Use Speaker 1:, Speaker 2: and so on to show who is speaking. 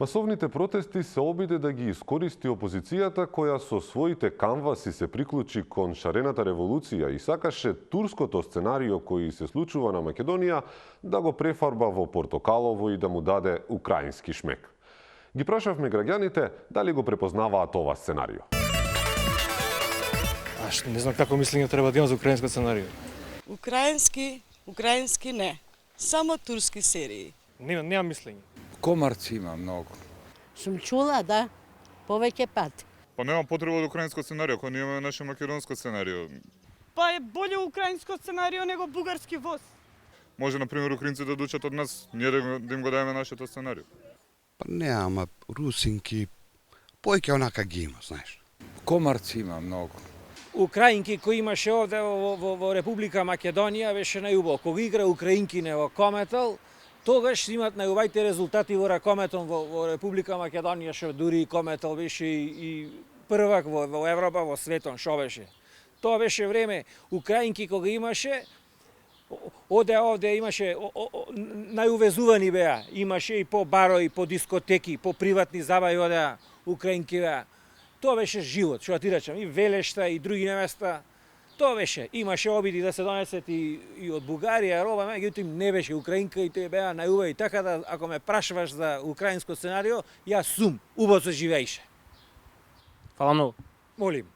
Speaker 1: Масовните протести се обиде да ги искористи опозицијата која со своите канваси се приклучи кон шарената револуција и сакаше турското сценарио кој се случува на Македонија да го префарба во портокалово и да му даде украински шмек. Ги прашавме граѓаните дали го препознаваат ова сценарио.
Speaker 2: Не знам какво мислење треба да има за украинско сценарио.
Speaker 3: Украински не. Само турски серии.
Speaker 2: Нема мислење.
Speaker 4: Комарци има многу.
Speaker 5: Сум чула, да, повеќе пат.
Speaker 6: Па нема потреба од украинско сценарио, ако ние имаме наше македонско сценарио.
Speaker 7: Па е боле украинско сценарио него бугарски воз.
Speaker 6: Може, например, украинците да учат од нас, ние да им го даеме нашето сценарио.
Speaker 8: Па не, ама русинки, повеќе онака ги има, знаеш.
Speaker 4: Комарци има многу.
Speaker 9: Украинки кои имаше овде во Република Македонија беше најубаво. Кога игра украинкине во Кометол, тогаш имат најубавите резултати во ракометон во Република Македонија, што дури и Кометол беше и првак во Европа, во светон, што беше. Тоа беше време украинки кога имаше, овде имаше најувезувани беа, имаше и по барои, по дискотеки, по приватни забави одеа украинки беа. Тоа беше живот, што ти речам, и Велешта и други места. Тоа беше, имаше обиди да се донесет и од Бугарија роба, меѓутоа не беше украинка и тие беа најубави, така да ако ме прашуваш за украинско сценарио, јас сум убаво живееше.
Speaker 2: Фала многу.
Speaker 9: Молим.